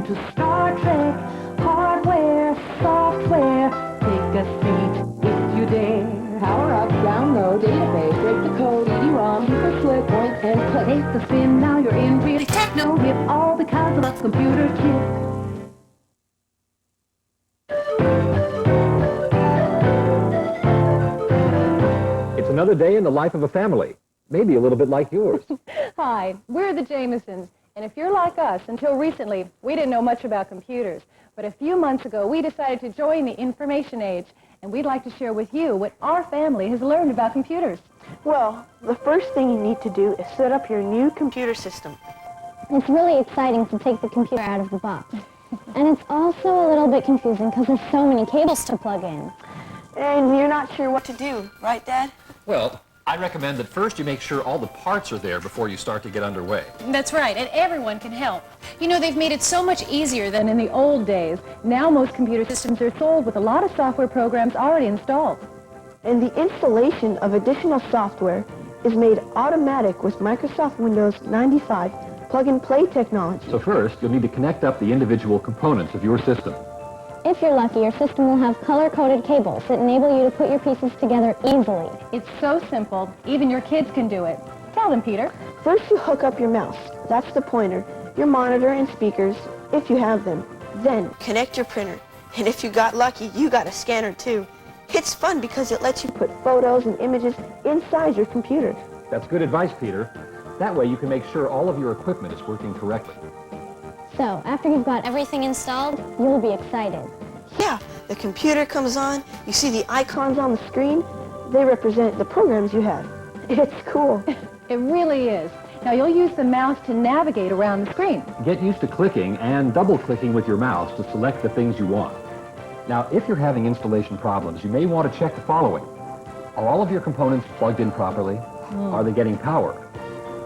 Welcome to Star Trek. Hardware, software. Take a seat if you dare. Power up, download, database, break the code, ED-ROM, super slick, point and click. Take the spin, now you're in real techno hip, all because of a computer chip. It's another day in the life of a family, maybe a little bit like yours. Hi, we're the Jamesons, and if you're like us, until recently, we didn't know much about computers. But a few months ago, we decided to join the information age, and we'd like to share with you what our family has learned about computers. Well, the first thing you need to do is set up your new computer system. It's really exciting to take the computer out of the box. And it's also a little bit confusing because there's so many cables to plug in. And you're not sure what to do, right, Dad? Well, I recommend that first you make sure all the parts are there before you start to get underway. That's right, and everyone can help. You know, they've made it so much easier than in the old days. Now most computer systems are sold with a lot of software programs already installed. And the installation of additional software is made automatic with Microsoft Windows 95 plug-and-play technology. So first, you'll need to connect up the individual components of your system. If you're lucky, your system will have color-coded cables that enable you to put your pieces together easily. It's so simple, even your kids can do it. Tell them, Peter. First you hook up your mouse, that's the pointer, your monitor and speakers, if you have them. Then connect your printer, and if you got lucky, you got a scanner too. It's fun because it lets you put photos and images inside your computer. That's good advice, Peter. That way you can make sure all of your equipment is working correctly. So, after you've got everything installed, you'll be excited. Yeah, the computer comes on, you see the icons on the screen, they represent the programs you have. It's cool. It really is. Now you'll use the mouse to navigate around the screen. Get used to clicking and double-clicking with your mouse to select the things you want. Now, if you're having installation problems, you may want to check the following. Are all of your components plugged in properly? Are they getting power?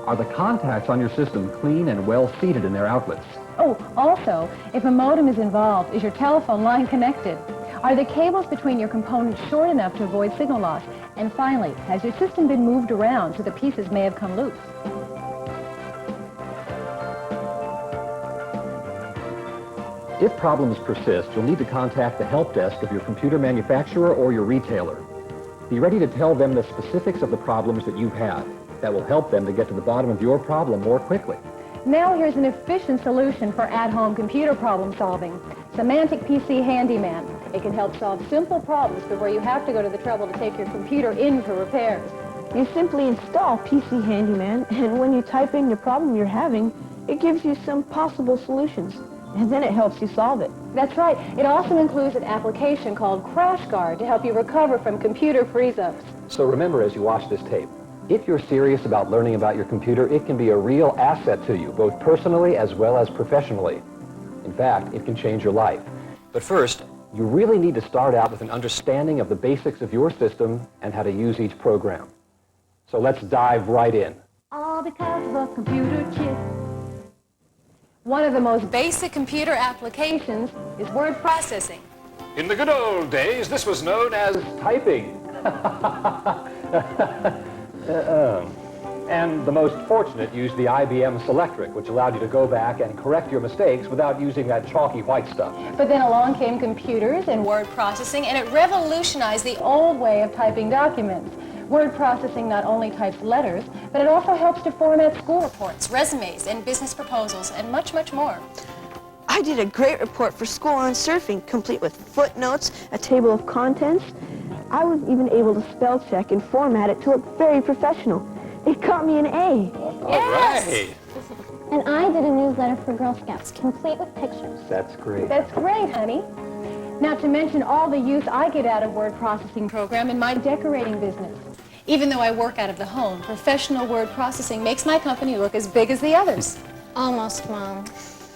Are the contacts on your system clean and well seated in their outlets? Oh, also, if a modem is involved, is your telephone line connected? Are the cables between your components short enough to avoid signal loss? And finally, has your system been moved around so the pieces may have come loose? If problems persist, you'll need to contact the help desk of your computer manufacturer or your retailer. Be ready to tell them the specifics of the problems that you've had. That will help them to get to the bottom of your problem more quickly. Now here's an efficient solution for at-home computer problem solving. Semantic PC Handyman. It can help solve simple problems before you have to go to the trouble to take your computer in for repairs. You simply install PC Handyman, and when you type in the problem you're having, it gives you some possible solutions, and then it helps you solve it. That's right. It also includes an application called CrashGuard to help you recover from computer freeze-ups. So remember as you watch this tape, if you're serious about learning about your computer, it can be a real asset to you, both personally as well as professionally. In fact, it can change your life. But first, you really need to start out with an understanding of the basics of your system and how to use each program. So let's dive right in. All because of a computer chip. One of the most basic computer applications is word processing. In the good old days, this was known as typing. And the most fortunate used the IBM Selectric, which allowed you to go back and correct your mistakes without using that chalky white stuff. But then along came computers and word processing, and it revolutionized the old way of typing documents. Word processing not only types letters, but it also helps to format school reports, resumes, and business proposals, and much, much more. I did a great report for school on surfing, complete with footnotes, a table of contents. I was even able to spell check and format it to look very professional. It got me an A. Yes! Right. And I did a newsletter for Girl Scouts, complete with pictures. That's great. That's great, honey. Now, to mention all the use I get out of word processing program in my decorating business. Even though I work out of the home, professional word processing makes my company look as big as the others. Almost, Mom.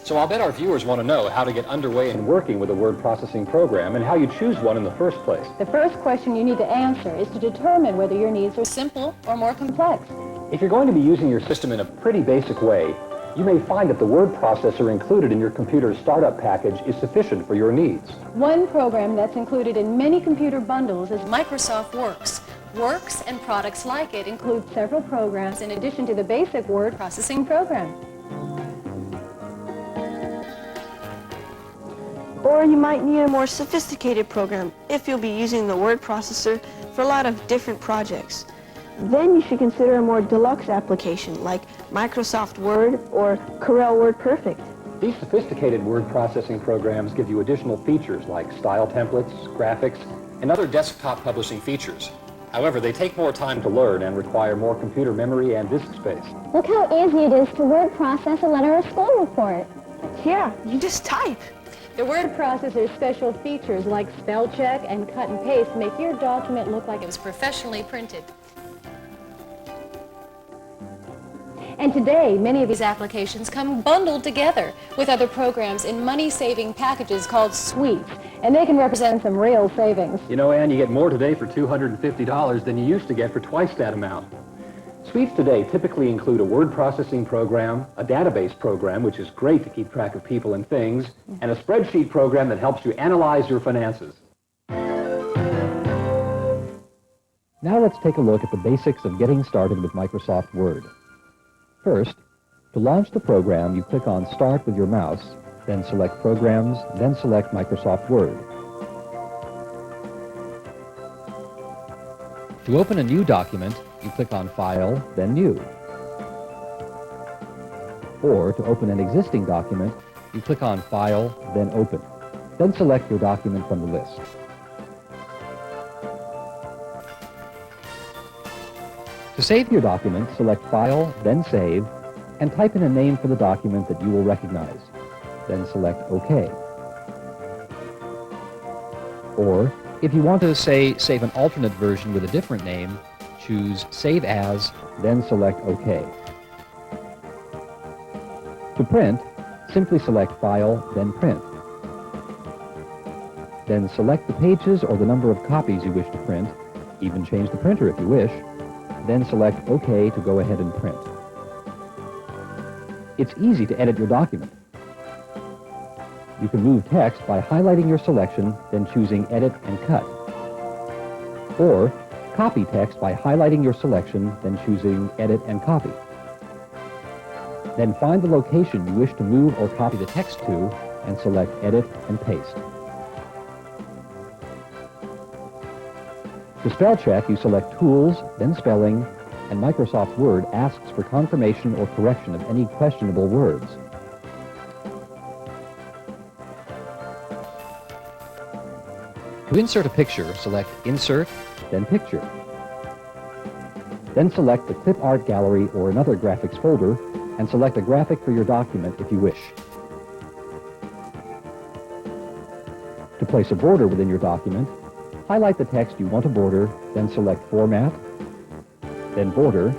So I'll bet our viewers want to know how to get underway in working with a word processing program and how you choose one in the first place. The first question you need to answer is to determine whether your needs are simple or more complex. If you're going to be using your system in a pretty basic way, you may find that the word processor included in your computer's startup package is sufficient for your needs. One program that's included in many computer bundles is Microsoft Works. Works and products like it include several programs in addition to the basic word processing program. Or you might need a more sophisticated program if you'll be using the word processor for a lot of different projects. Then you should consider a more deluxe application like Microsoft Word or Corel WordPerfect. These sophisticated word processing programs give you additional features like style templates, graphics, and other desktop publishing features. However, they take more time to learn and require more computer memory and disk space. Look how easy it is to word process a letter or school report. Yeah, you just type. The word processor's special features like spell check and cut and paste make your document look like it was professionally printed. And today, many of these applications come bundled together with other programs in money-saving packages called suites, and they can represent some real savings. You know, Ann, you get more today for $250 than you used to get for twice that amount. Suites today typically include a word processing program, a database program, which is great to keep track of people and things, and a spreadsheet program that helps you analyze your finances. Now let's take a look at the basics of getting started with Microsoft Word. First, to launch the program, you click on Start with your mouse, then select Programs, then select Microsoft Word. To open a new document, you click on File, then New. Or to open an existing document, you click on File, then Open. Then select your document from the list. To save your document, select File, then Save, and type in a name for the document that you will recognize. Then select OK. Or, if you want to, save an alternate version with a different name, choose Save As, then select OK. To print, simply select File, then Print. Then select the pages or the number of copies you wish to print, even change the printer if you wish, then select OK to go ahead and print. It's easy to edit your document. You can move text by highlighting your selection, then choosing Edit and Cut. Or copy text by highlighting your selection, then choosing Edit and Copy. Then find the location you wish to move or copy the text to, and select Edit and Paste. To spell check, you select Tools, then Spelling, and Microsoft Word asks for confirmation or correction of any questionable words. To insert a picture, select Insert, then Picture. Then select the Clip Art Gallery or another graphics folder, and select a graphic for your document if you wish. To place a border within your document, highlight the text you want to border, then select Format, then Border,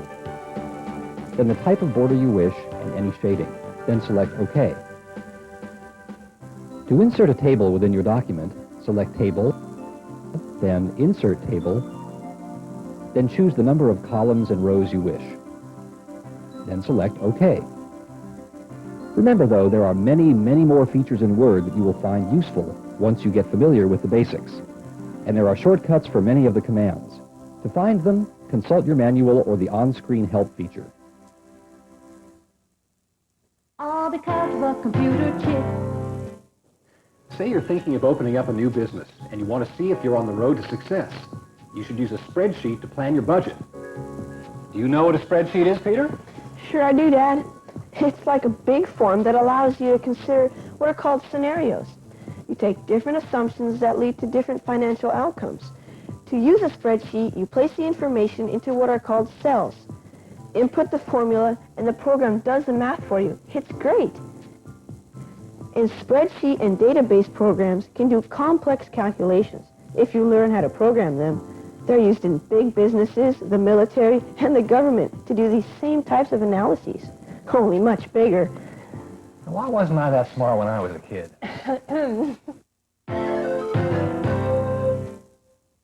then the type of border you wish and any shading, then select OK. To insert a table within your document, select Table, then Insert Table, then choose the number of columns and rows you wish. Then select OK. Remember, though, there are many, many more features in Word that you will find useful once you get familiar with the basics. And there are shortcuts for many of the commands. To find them, consult your manual or the on-screen help feature. All because of a computer chip. Say you're thinking of opening up a new business and you want to see if you're on the road to success. You should use a spreadsheet to plan your budget. Do you know what a spreadsheet is, Peter? Sure I do, Dad. It's like a big form that allows you to consider what are called scenarios. You take different assumptions that lead to different financial outcomes. To use a spreadsheet, you place the information into what are called cells. Input the formula, and the program does the math for you. It's great. And spreadsheet and database programs can do complex calculations if you learn how to program them. They're used in big businesses, the military, and the government to do these same types of analyses, only much bigger. Why wasn't I that smart when I was a kid?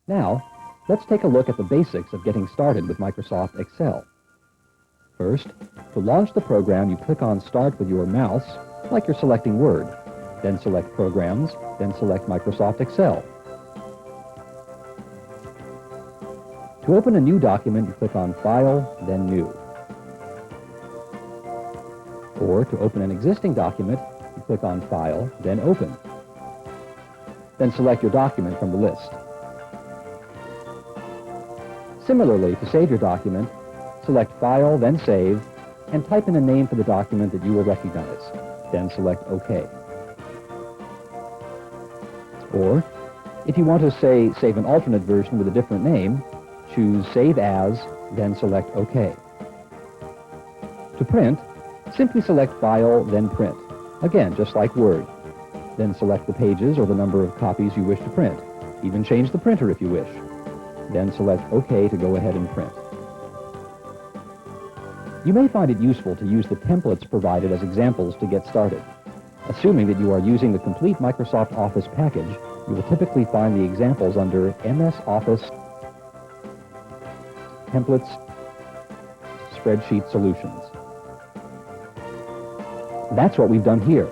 Now, let's take a look at the basics of getting started with Microsoft Excel. First, to launch the program, you click on Start with your mouse, like you're selecting Word. Then select Programs, then select Microsoft Excel. To open a new document, you click on File, then New. Or to open an existing document, you click on File, then Open. then select your document from the list. Similarly, to save your document, select File, then Save, and type in a name for the document that you will recognize. Then select OK. Or, if you want to, say, save an alternate version with a different name, choose Save As, then select OK. To print, simply select File, then Print. Again, just like Word. Then select the pages or the number of copies you wish to print. Even change the printer if you wish. Then select OK to go ahead and print. You may find it useful to use the templates provided as examples to get started. Assuming that you are using the complete Microsoft Office package, you will typically find the examples under MS Office Templates Spreadsheet Solutions. That's what we've done here.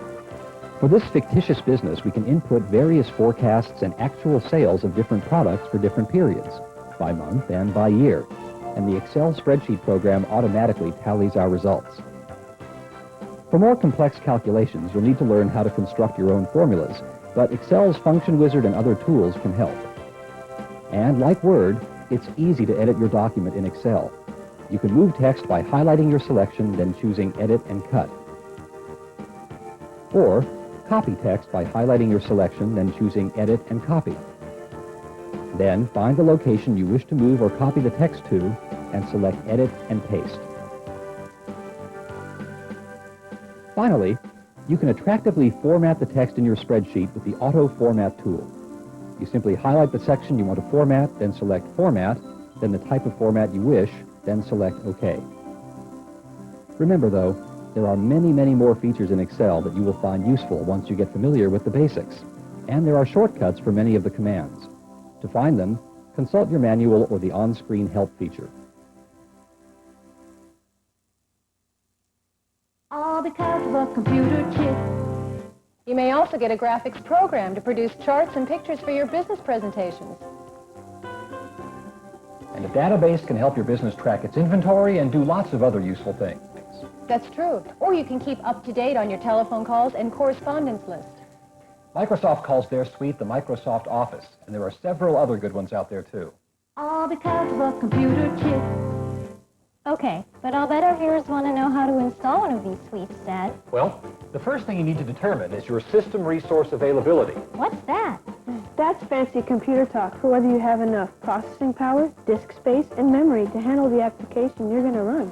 For this fictitious business, we can input various forecasts and actual sales of different products for different periods, by month and by year, and the Excel spreadsheet program automatically tallies our results. For more complex calculations, you'll need to learn how to construct your own formulas, but Excel's Function Wizard and other tools can help. And like Word, it's easy to edit your document in Excel. You can move text by highlighting your selection, then choosing Edit and Cut. Or copy text by highlighting your selection, then choosing Edit and Copy. Then find the location you wish to move or copy the text to, and select Edit and Paste. Finally, you can attractively format the text in your spreadsheet with the Auto Format tool. You simply highlight the section you want to format, then select Format, then the type of format you wish, then select OK. Remember, though, there are many, many more features in Excel that you will find useful once you get familiar with the basics. And there are shortcuts for many of the commands. To find them, consult your manual or the on-screen help feature. All because of a computer chip. You may also get a graphics program to produce charts and pictures for your business presentations. And a database can help your business track its inventory and do lots of other useful things. That's true. Or you can keep up to date on your telephone calls and correspondence list. Microsoft calls their suite the Microsoft Office, and there are several other good ones out there too. All because of a computer chip. Okay, but I'll bet our viewers want to know how to install one of these suites, Dad. Well, the first thing you need to determine is your system resource availability. What's that? That's fancy computer talk for whether you have enough processing power, disk space, and memory to handle the application you're going to run.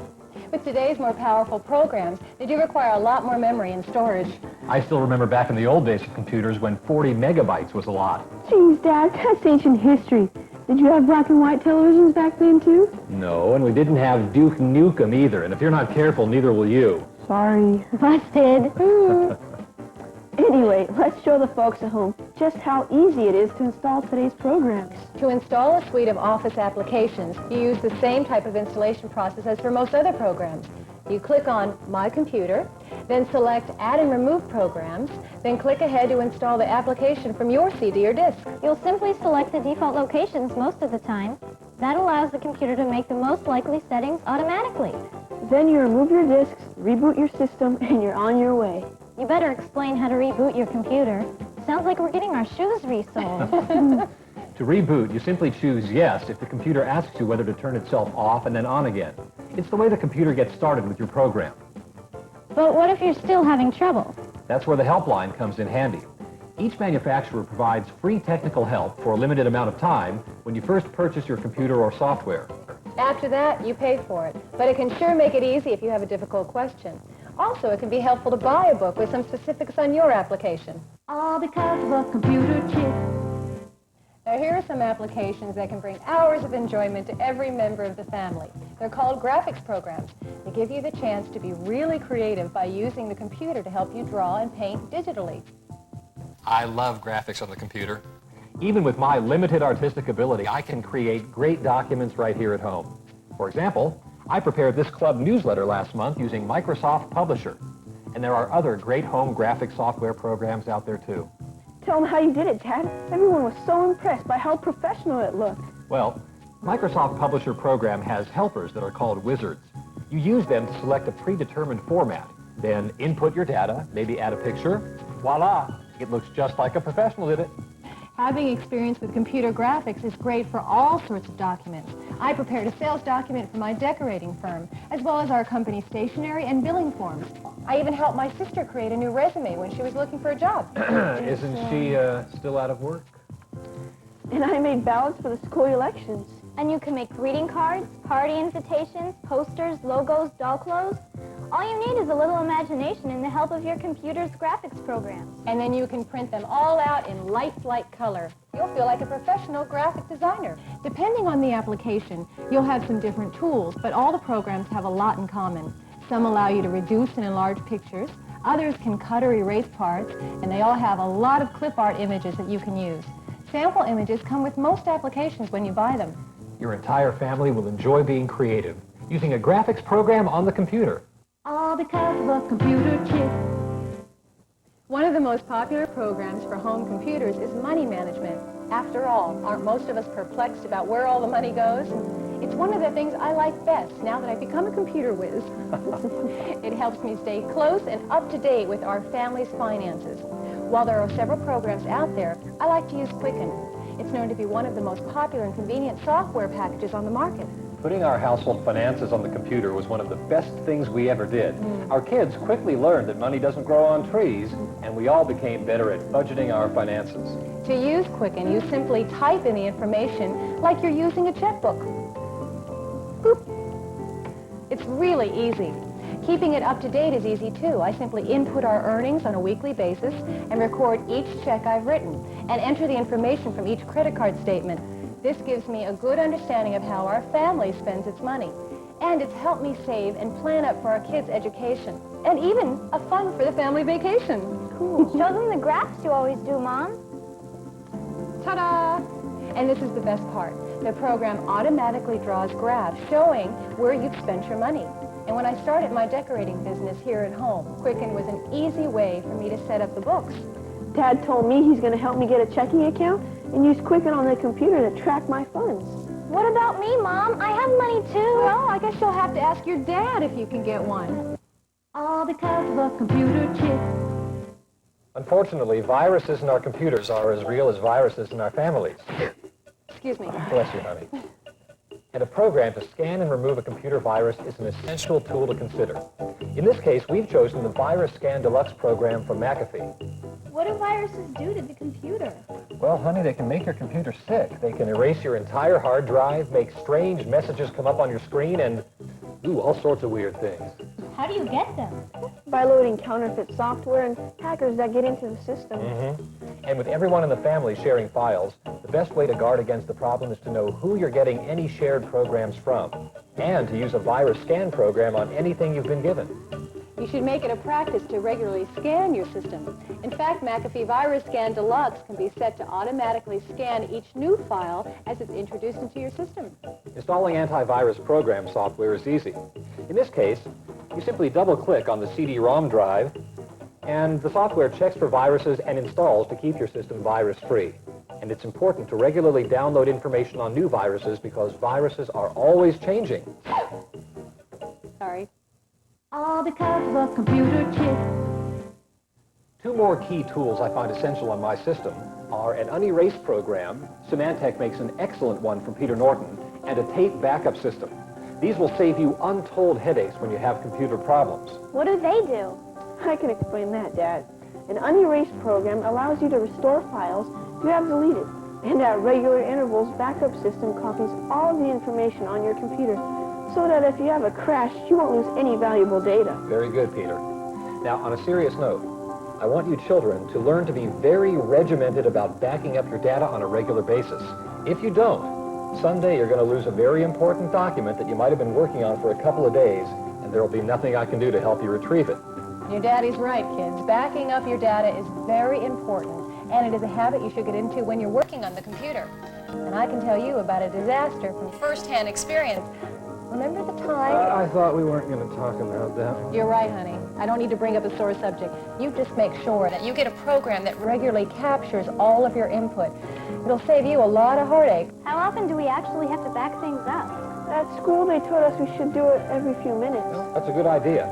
With today's more powerful programs, they do require a lot more memory and storage. I still remember back in the old days of computers when 40 megabytes was a lot. Geez, Dad, that's ancient history. Did you have black and white televisions back then, too? No, and we didn't have Duke Nukem either, and if you're not careful, neither will you. Sorry. Busted. Anyway, let's show the folks at home just how easy it is to install today's programs. To install a suite of Office applications, you use the same type of installation process as for most other programs. You click on My Computer, then select Add and Remove Programs, then click ahead to install the application from your CD or disk. You'll simply select the default locations most of the time. That allows the computer to make the most likely settings automatically. Then you remove your disks, reboot your system, and you're on your way. You better explain how to reboot your computer. Sounds like we're getting our shoes resold. To reboot, you simply choose Yes if the computer asks you whether to turn itself off and then on again. It's the way the computer gets started with your program. But what if you're still having trouble? That's where the helpline comes in handy. Each manufacturer provides free technical help for a limited amount of time when you first purchase your computer or software. After that, you pay for it. But it can sure make it easy if you have a difficult question. Also, it can be helpful to buy a book with some specifics on your application. All because of a computer chip. Now, here are some applications that can bring hours of enjoyment to every member of the family. They're called graphics programs. They give you the chance to be really creative by using the computer to help you draw and paint digitally. I love graphics on the computer. Even with my limited artistic ability, I can create great documents right here at home. For example, I prepared this club newsletter last month using Microsoft Publisher. And there are other great home graphic software programs out there too. Tell them how you did it, Dad. Everyone was so impressed by how professional it looked. Well, Microsoft Publisher program has helpers that are called wizards. You use them to select a predetermined format, then input your data, maybe add a picture. Voila! It looks just like a professional did it. Having experience with computer graphics is great for all sorts of documents. I prepared a sales document for my decorating firm, as well as our company stationery and billing forms. I even helped my sister create a new resume when she was looking for a job. Isn't she still out of work? And I made ballots for the school elections. And you can make greeting cards, party invitations, posters, logos, doll clothes. All you need is a little imagination and the help of your computer's graphics programs. And then you can print them all out in lifelike color. You'll feel like a professional graphic designer. Depending on the application, you'll have some different tools, but all the programs have a lot in common. Some allow you to reduce and enlarge pictures. Others can cut or erase parts, and they all have a lot of clip art images that you can use. Sample images come with most applications when you buy them. Your entire family will enjoy being creative using a graphics program on the computer. All because of a computer chip. One of the most popular programs for home computers is money management. After all, aren't most of us perplexed about where all the money goes? It's one of the things I like best now that I've become a computer whiz. It helps me stay close and up to date with our family's finances. While there are several programs out there, I like to use Quicken. It's known to be one of the most popular and convenient software packages on the market. Putting our household finances on the computer was one of the best things we ever did. Our kids quickly learned that money doesn't grow on trees, and we all became better at budgeting our finances. To use Quicken, you simply type in the information like you're using a checkbook. Boop. It's really easy. Keeping it up to date is easy too. I simply input our earnings on a weekly basis and record each check I've written and enter the information from each credit card statement. This gives me a good understanding of how our family spends its money. And it's helped me save and plan up for our kids' education. And even a fun for the family vacation. Cool. Show them the graphs you always do, Mom. Ta-da! And this is the best part. The program automatically draws graphs showing where you've spent your money. And when I started my decorating business here at home, Quicken was an easy way for me to set up the books. Dad told me he's going to help me get a checking account and use Quicken on the computer to track my funds. What about me, Mom? I have money too. Well, I guess you'll have to ask your dad if you can get one. All because of a computer chip. Unfortunately, viruses in our computers are as real as viruses in our families. Excuse me. Bless you, honey. And a program to scan and remove a computer virus is an essential tool to consider. In this case, we've chosen the Virus Scan Deluxe program from McAfee. What do viruses do to the computer? Well, honey, they can make your computer sick. They can erase your entire hard drive, make strange messages come up on your screen, and Ooh, all sorts of weird things. How do you get them? By loading counterfeit software and hackers that get into the system. And with everyone in the family sharing files, the best way to guard against the problem is to know who you're getting any shared programs from, and to use a virus scan program on anything you've been given. You should make it a practice to regularly scan your system. In fact, McAfee Virus Scan Deluxe can be set to automatically scan each new file as it's introduced into your system. Installing antivirus program software is easy. In this case, you simply double-click on the CD-ROM drive, and the software checks for viruses and installs to keep your system virus-free. And it's important to regularly download information on new viruses because viruses are always changing. Sorry. All because of a computer chip. Two more key tools I find essential on my system are an unerased program. Symantec makes an excellent one from Peter Norton, and a tape backup system. These will save you untold headaches when you have computer problems. What do they do? I can explain that, Dad. An unerased program allows you to restore files you have deleted. And at regular intervals, backup system copies all of the information on your computer so that if you have a crash, you won't lose any valuable data. Very good, Peter. Now, on a serious note, I want you children to learn to be very regimented about backing up your data on a regular basis. If you don't, someday you're going to lose a very important document that you might have been working on for a couple of days, and there will be nothing I can do to help you retrieve it. Your daddy's right, kids. Backing up your data is very important, and it is a habit you should get into when you're working on the computer. And I can tell you about a disaster from first-hand experience. Remember the time? I thought we weren't going to talk about that. You're right, honey. I don't need to bring up a sore subject. You just make sure that you get a program that regularly captures all of your input. It'll save you a lot of heartache. How often do we actually have to back things up? At school, they told us we should do it every few minutes. That's a good idea.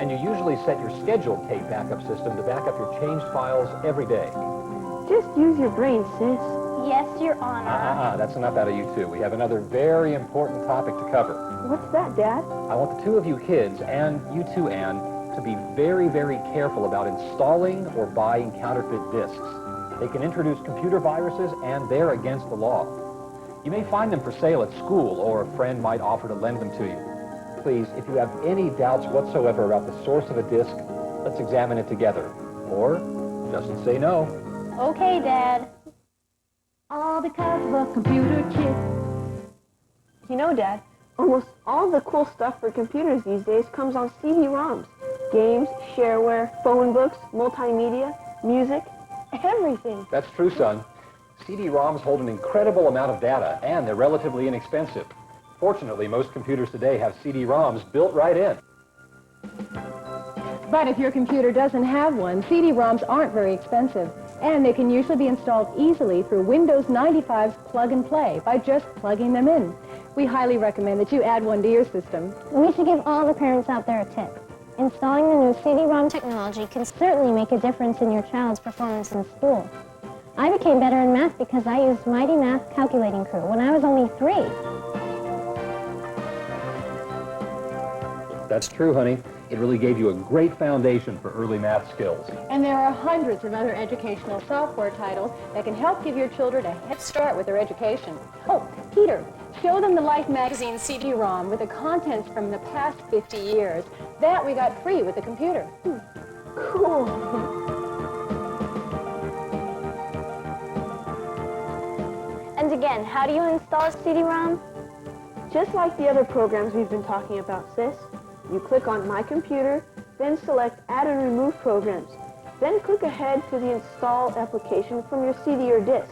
And you usually set your scheduled tape backup system to back up your changed files every day. Just use your brain, sis. Yes, Your Honor. That's enough out of you two. We have another very important topic to cover. What's that, Dad? I want the two of you kids, and you too, Anne, to be very, very careful about installing or buying counterfeit disks. They can introduce computer viruses, and they're against the law. You may find them for sale at school, or a friend might offer to lend them to you. Please, if you have any doubts whatsoever about the source of a disk, let's examine it together. Or just say no. Okay, Dad. All because of a computer chip. You know, Dad, almost all the cool stuff for computers these days comes on CD-ROMs. Games, shareware, phone books, multimedia, music, everything. That's true, son. CD-ROMs hold an incredible amount of data, and they're relatively inexpensive. Fortunately, most computers today have CD-ROMs built right in. But if your computer doesn't have one, CD-ROMs aren't very expensive, and they can usually be installed easily through Windows 95's Plug and Play by just plugging them in. We highly recommend that you add one to your system. We should give all the parents out there a tip. Installing the new CD-ROM technology can certainly make a difference in your child's performance in school. I became better in math because I used Mighty Math Calculating Crew when I was only 3. That's true, honey. It really gave you a great foundation for early math skills. And there are hundreds of other educational software titles that can help give your children a head start with their education. Oh, Peter, show them the Life magazine CD-ROM with the contents from the past 50 years. That we got free with the computer. Cool. And again, how do you install a CD-ROM? Just like the other programs we've been talking about, sis. You click on My Computer, then select Add and Remove Programs. Then click ahead to the Install application from your CD or disk.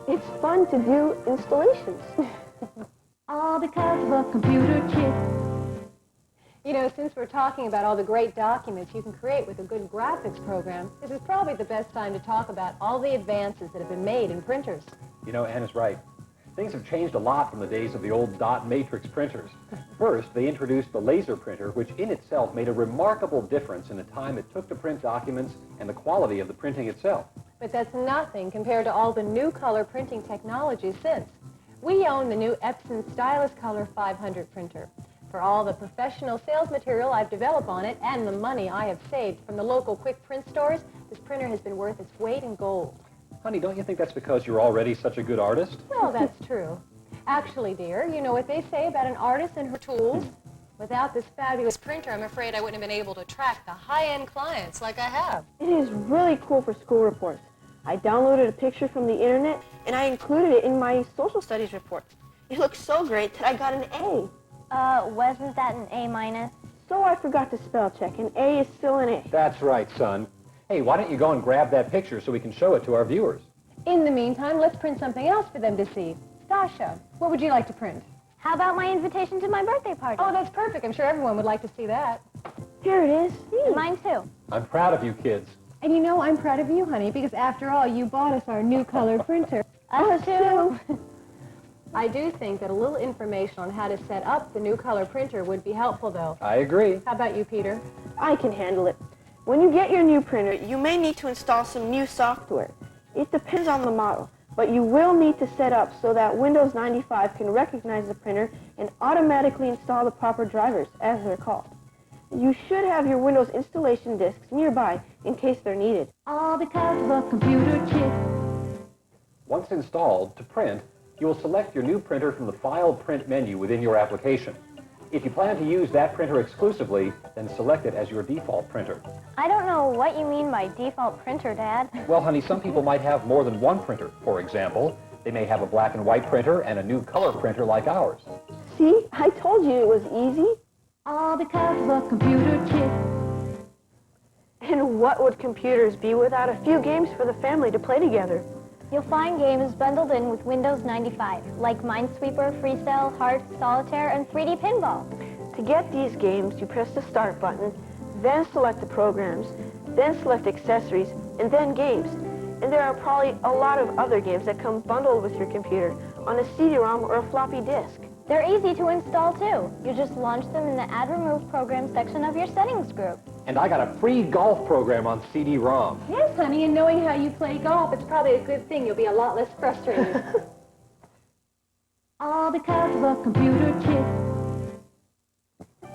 It's fun to do installations. All because of a computer chip. You know, since we're talking about all the great documents you can create with a good graphics program, this is probably the best time to talk about all the advances that have been made in printers. You know, Anne is right. Things have changed a lot from the days of the old dot matrix printers. First, they introduced the laser printer, which in itself made a remarkable difference in the time it took to print documents and the quality of the printing itself. But that's nothing compared to all the new color printing technology since. We own the new Epson Stylus Color 500 printer. For all the professional sales material I've developed on it and the money I have saved from the local quick print stores, this printer has been worth its weight in gold. Honey, don't you think that's because you're already such a good artist? Well, that's true. Actually, dear, you know what they say about an artist and her tools? Without this fabulous printer, I'm afraid I wouldn't have been able to attract the high-end clients like I have. It is really cool for school reports. I downloaded a picture from the internet and I included it in my social studies report. It looks so great that I got an A. Wasn't that an A-? So I forgot to spell check. An A is still an A. That's right, son. Hey, why don't you go and grab that picture so we can show it to our viewers? In the meantime, let's print something else for them to see. Stasha, what would you like to print? How about my invitation to my birthday party? Oh, that's perfect. I'm sure everyone would like to see that. Here it is. And mine too. I'm proud of you kids. And you know, I'm proud of you, honey, because after all, you bought us our new color printer. Us too. I do think that a little information on how to set up the new color printer would be helpful, though. I agree. How about you, Peter? I can handle it. When you get your new printer, you may need to install some new software. It depends on the model, but you will need to set up so that Windows 95 can recognize the printer and automatically install the proper drivers, as they're called. You should have your Windows installation disks nearby in case they're needed. All because of a computer chip. Once installed, to print, you will select your new printer from the File Print menu within your application. If you plan to use that printer exclusively, then select it as your default printer. I don't know what you mean by default printer, Dad. Well, honey, some people might have more than one printer. For example, they may have a black and white printer and a new color printer like ours. See, I told you it was easy. All because of a computer chip. And what would computers be without a few games for the family to play together? You'll find games bundled in with Windows 95, like Minesweeper, Freecell, Hearts, Solitaire, and 3D Pinball. To get these games, you press the Start button, then select the programs, then select accessories, and then games. And there are probably a lot of other games that come bundled with your computer on a CD-ROM or a floppy disk. They're easy to install, too. You just launch them in the Add Remove Program section of your settings group. And I got a free golf program on CD-ROM. Yes, honey, and knowing how you play golf, it's probably a good thing. You'll be a lot less frustrated. All because of a computer chip.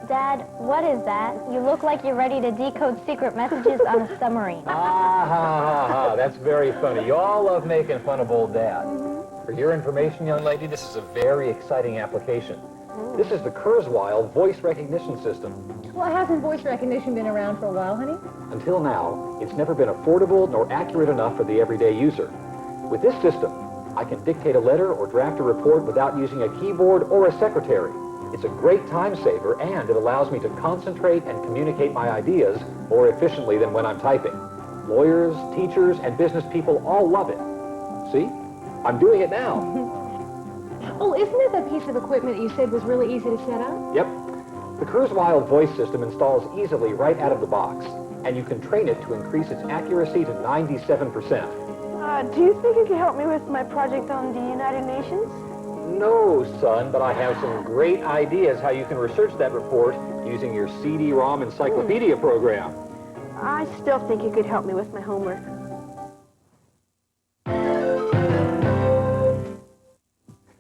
Dad, what is that? You look like you're ready to decode secret messages on a submarine. That's very funny. You all love making fun of old Dad. For your information, young lady, this is a very exciting application. This is the Kurzweil voice recognition system. Well, hasn't voice recognition been around for a while, honey? Until now, it's never been affordable nor accurate enough for the everyday user. With this system, I can dictate a letter or draft a report without using a keyboard or a secretary. It's a great time saver, and it allows me to concentrate and communicate my ideas more efficiently than when I'm typing. Lawyers, teachers, and business people all love it. See? I'm doing it now. Oh, isn't it the piece of equipment you said was really easy to set up? Yep. The Kurzweil voice system installs easily right out of the box, and you can train it to increase its accuracy to 97%. Do you think you can help me with my project on the United Nations? No, son, but I have some great ideas how you can research that report using your CD-ROM encyclopedia program. I still think you could help me with my homework.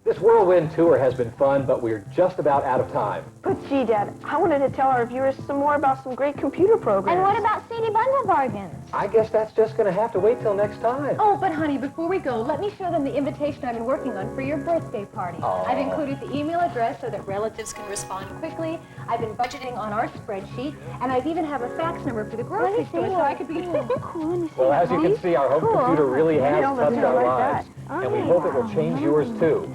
This whirlwind tour has been fun, but we're just about out of time. But gee, Dad, I wanted to tell our viewers some more about some great computer programs. And what about CD bundle bargains? I guess that's just going to have to wait till next time. Oh, but honey, before we go, let me show them the invitation I've been working on for your birthday party. Oh. I've included the email address so that relatives can respond quickly. I've been budgeting on our spreadsheet, and I've even have a fax number for the grocery store so I could be... Cool, let me see Well, that, as you can please. see, our home computer really has I'll touched do our like lives. that. And we hope it will change yours, too,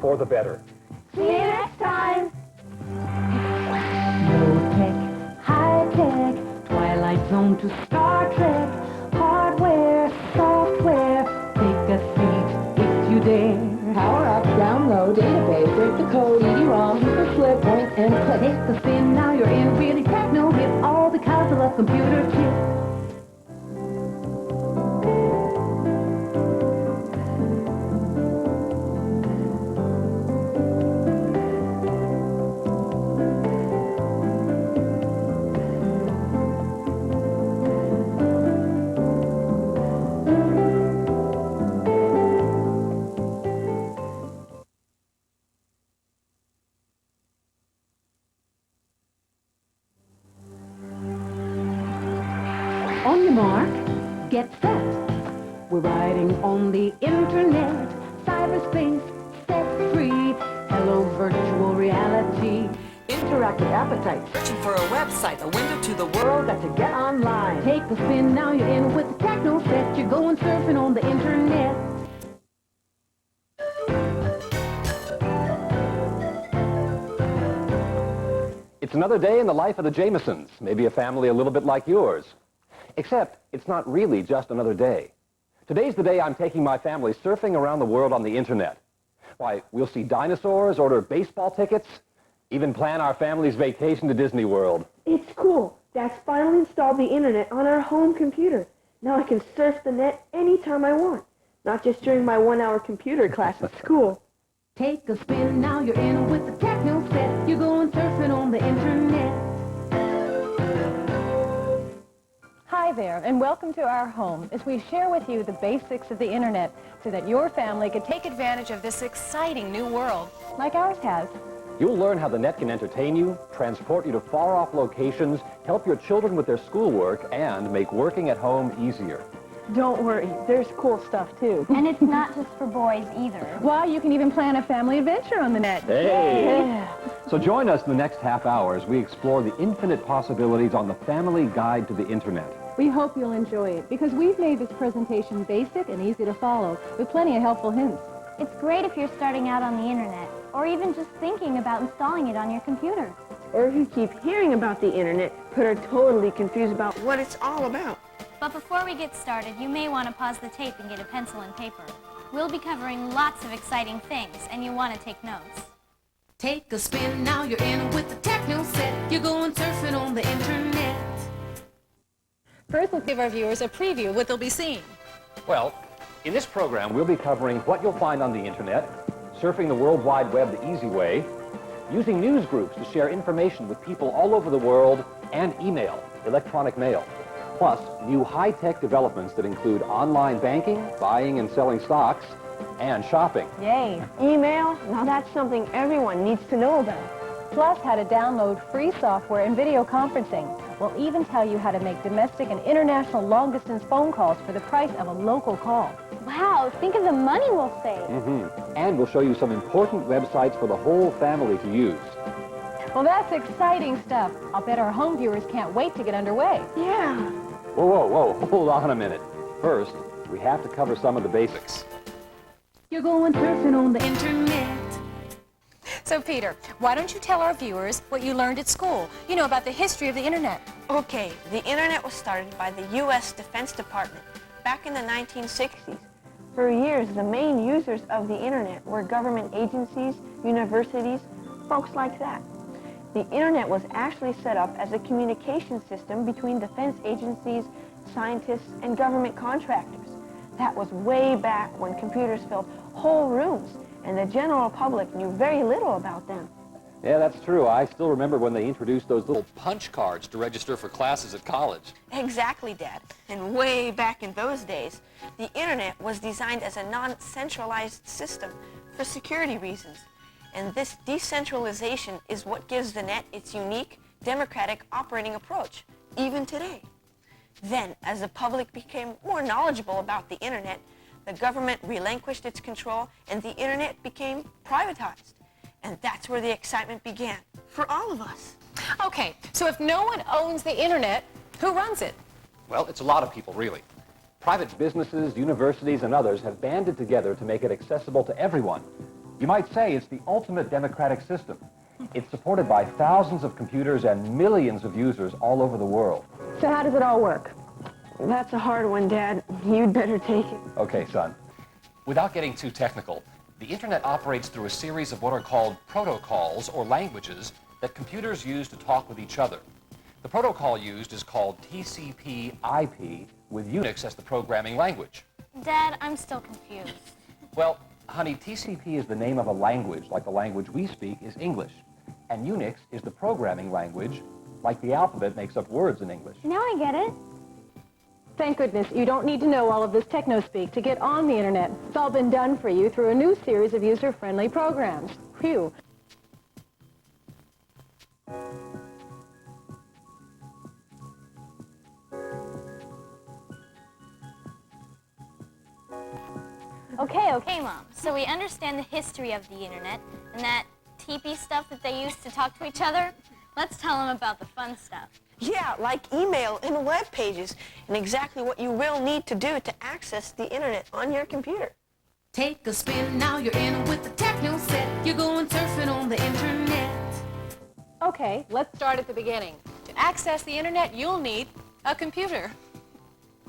for the better. See you next time. Low tech, high tech, Twilight Zone to Star Trek. Hardware, software, take a seat if you dare. Power up, download, database, break the code, ED-ROM, super slip, point and click. Take the spin, now you're in really techno hip, all because of a computer chip. On your mark, get set. We're riding on the internet, cyberspace, set free. Hello, virtual reality. Interactive appetite. Searching for a website, a window to the world. World got to get online. Take a spin, now you're in with the techno set. You're going surfing on the internet. It's another day in the life of the Jamesons, maybe a family a little bit like yours. Except, it's not really just another day. Today's the day I'm taking my family surfing around the world on the internet. Why, we'll see dinosaurs, order baseball tickets, even plan our family's vacation to Disney World. It's cool. Dad's finally installed the internet on our home computer. Now I can surf the net anytime I want, not just during my 1-hour computer class at school. Take a spin, now you're in with the techno set. You're going surfing on the internet. Hi there, and welcome to our home as we share with you the basics of the internet so that your family can take advantage of this exciting new world like ours has. You'll learn how the net can entertain you, transport you to far-off locations, help your children with their schoolwork, and make working at home easier. Don't worry, there's cool stuff too. And it's not just for boys either. Why, you can even plan a family adventure on the net. Hey! So join us in the next half hour as we explore the infinite possibilities on the Family Guide to the Internet. We hope you'll enjoy it because we've made this presentation basic and easy to follow with plenty of helpful hints. It's great if you're starting out on the internet, or even just thinking about installing it on your computer. Or if you keep hearing about the internet, but are totally confused about what it's all about. But before we get started, you may want to pause the tape and get a pencil and paper. We'll be covering lots of exciting things, and you want to take notes. Take a spin, now you're in with the techno set. You're going surfing on the internet. First, let's give our viewers a preview of what they'll be seeing. Well, in this program, we'll be covering what you'll find on the internet, surfing the World Wide Web the easy way, using news groups to share information with people all over the world, and email. electronic mail, plus new high-tech developments that include online banking, buying and selling stocks, and shopping. Yay. Email, now that's something everyone needs to know about. Plus how to download free software and video conferencing. We'll even tell you how to make domestic and international long-distance phone calls for the price of a local call. Wow, think of the money we'll save. And we'll show you some important websites for the whole family to use. Well, that's exciting stuff. I'll bet our home viewers can't wait to get underway. Yeah. Whoa, whoa, whoa, hold on a minute. First, we have to cover some of the basics. You're going surfing on the internet. So, Peter, why don't you tell our viewers what you learned at school? You know, about the history of the Internet. Okay, the Internet was started by the U.S. Defense Department back in the 1960s. For years, the main users of the Internet were government agencies, universities, folks like that. The Internet was actually set up as a communication system between defense agencies, scientists, and government contractors. That was way back when computers filled whole rooms, and the general public knew very little about them. Yeah, that's true. I still remember when they introduced those little punch cards to register for classes at college. Exactly, Dad. And way back in those days, the Internet was designed as a non-centralized system for security reasons. And this decentralization is what gives the net its unique, democratic operating approach, even today. Then, as the public became more knowledgeable about the Internet, the government relinquished its control and the Internet became privatized. And that's where the excitement began, for all of us. Okay, so if no one owns the Internet, who runs it? Well, it's a lot of people, really. Private businesses, universities, and others have banded together to make it accessible to everyone. You might say it's the ultimate democratic system. It's supported by thousands of computers and millions of users all over the world. So how does it all work? That's a hard one, Dad. You'd better take it. Okay, son. Without getting too technical, the Internet operates through a series of what are called protocols or languages that computers use to talk with each other. The protocol used is called TCP/IP, with Unix as the programming language. Dad, I'm still confused. Well, honey, TCP is the name of a language, like the language we speak is English. And Unix is the programming language, like the alphabet makes up words in English. Now I get it. Thank goodness you don't need to know all of this techno-speak to get on the Internet. It's all been done for you through a new series of user-friendly programs. Phew. Okay, Mom. So we understand the history of the Internet and that TP stuff that they use to talk to each other. Let's tell them about the fun stuff. Yeah, like email and web pages, and exactly what you will need to do to access the Internet on your computer. Take a spin, now you're in with the techno set. You're going surfing on the internet. Okay, let's start at the beginning. To access the Internet, you'll need a computer.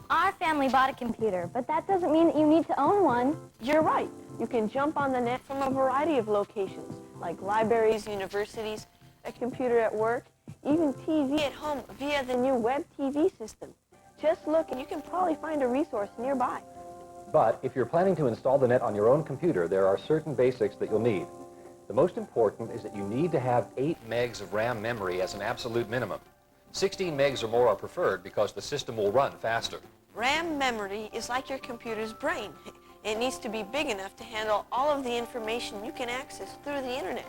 Our family bought a computer, but that doesn't mean that you need to own one. You're right. You can jump on the net from a variety of locations, like libraries, universities, a computer at work, even TV at home via the new web TV system. Just look and you can probably find a resource nearby. But if you're planning to install the net on your own computer, there are certain basics that you'll need. The most important is that you need to have 8 megs of RAM memory as an absolute minimum. 16 megs or more are preferred because the system will run faster. RAM memory is like your computer's brain. It needs to be big enough to handle all of the information you can access through the Internet.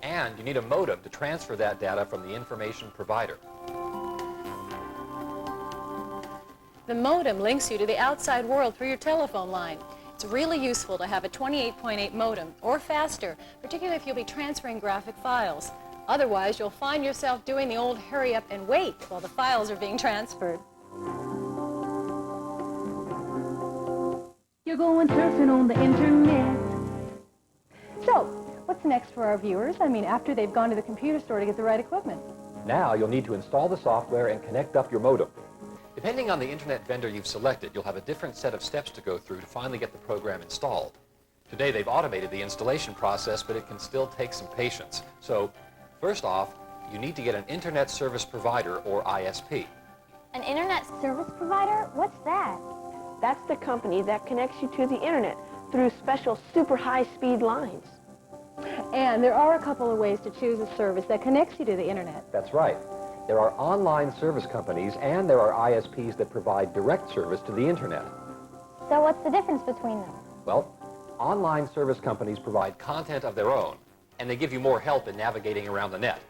And you need a modem to transfer that data from the information provider. The modem links you to the outside world through your telephone line. It's really useful to have a 28.8 modem or faster, particularly if you'll be transferring graphic files. Otherwise, you'll find yourself doing the old hurry up and wait while the files are being transferred. You're going surfing on the internet. So, what's next for our viewers? I mean, after they've gone to the computer store to get the right equipment. Now you'll need to install the software and connect up your modem. Depending on the internet vendor you've selected, you'll have a different set of steps to go through to finally get the program installed. Today they've automated the installation process, but it can still take some patience. So, first off, you need to get an Internet Service Provider, or ISP. An internet service provider? What's that? That's the company that connects you to the Internet through special super high-speed lines. And there are a couple of ways to choose a service that connects you to the Internet. That's right. There are online service companies and there are ISPs that provide direct service to the internet. So what's the difference between them? Well, online service companies provide content of their own, and they give you more help in navigating around the net.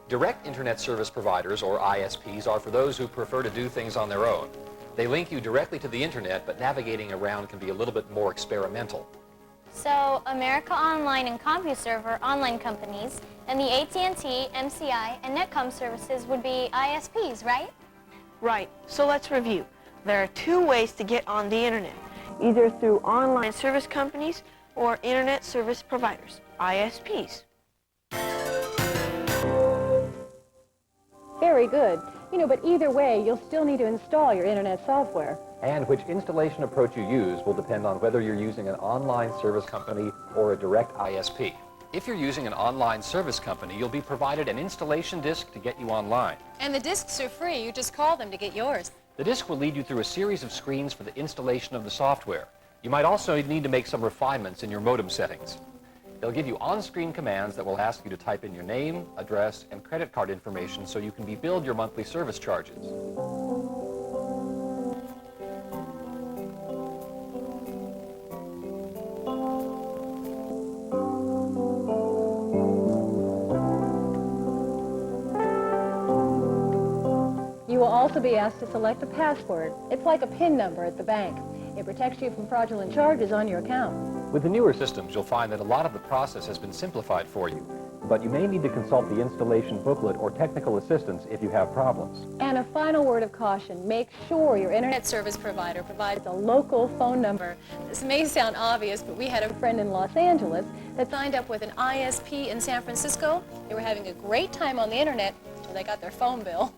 Direct internet service providers, or ISPs, are for those who prefer to do things on their own. They link you directly to the internet, but navigating around can be a little bit more experimental. So, America Online and CompuServe are online companies, and the AT&T, MCI, and Netcom services would be ISPs, right? Right, so let's review. There are two ways to get on the internet, either through online service companies or internet service providers, ISPs. Very good. But either way, you'll still need to install your internet software. And which installation approach you use will depend on whether you're using an online service company or a direct ISP. If you're using an online service company, you'll be provided an installation disk to get you online. And the discs are free. You just call them to get yours. The disk will lead you through a series of screens for the installation of the software. You might also need to make some refinements in your modem settings. They'll give you on-screen commands that will ask you to type in your name, address, and credit card information so you can be billed your monthly service charges. You will also be asked to select a password. It's like a PIN number at the bank. It protects you from fraudulent charges on your account. With the newer systems, you'll find that a lot of the process has been simplified for you, but you may need to consult the installation booklet or technical assistance if you have problems. And a final word of caution, make sure your internet service provider provides a local phone number. This may sound obvious, but we had a friend in Los Angeles that signed up with an ISP in San Francisco. They were having a great time on the internet until they got their phone bill.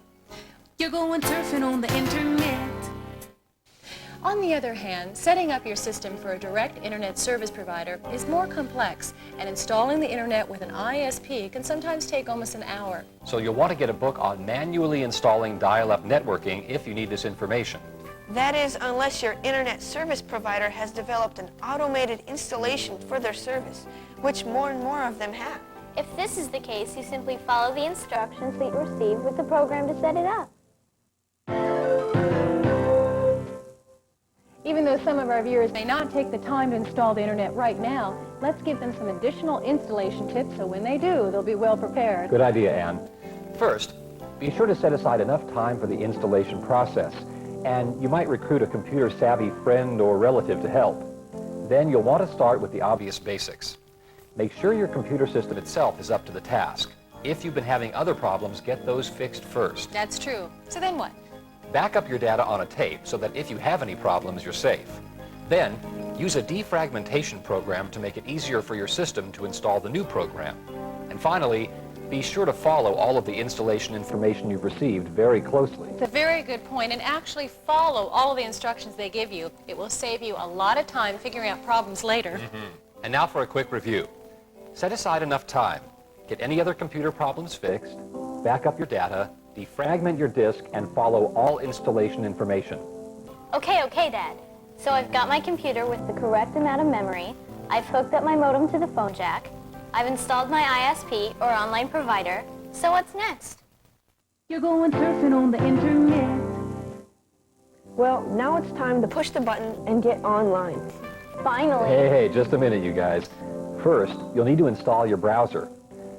You're going surfing on the internet. On the other hand, setting up your system for a direct internet service provider is more complex, and installing the internet with an ISP can sometimes take almost an hour. So you'll want to get a book on manually installing dial-up networking if you need this information. That is, unless your internet service provider has developed an automated installation for their service, which more and more of them have. If this is the case, you simply follow the instructions that you receive with the program to set it up. Even though some of our viewers may not take the time to install the internet right now, let's give them some additional installation tips so when they do, they'll be well prepared. Good idea, Ann. First, be sure to set aside enough time for the installation process, and you might recruit a computer-savvy friend or relative to help. Then you'll want to start with the obvious basics. Make sure your computer system itself is up to the task. If you've been having other problems, get those fixed first. That's true. So then what? Back up your data on a tape so that if you have any problems, you're safe. Then, use a defragmentation program to make it easier for your system to install the new program. And finally, be sure to follow all of the installation information you've received very closely. It's a very good point, and actually follow all of the instructions they give you. It will save you a lot of time figuring out problems later. And now for a quick review. Set aside enough time. Get any other computer problems fixed, back up your data, defragment your disk, and follow all installation information. Okay, Dad. So I've got my computer with the correct amount of memory. I've hooked up my modem to the phone jack. I've installed my ISP or online provider. So what's next? You're going surfing on the internet. Well, now it's time to push the button and get online. Finally. Hey, just a minute, you guys. First, you'll need to install your browser.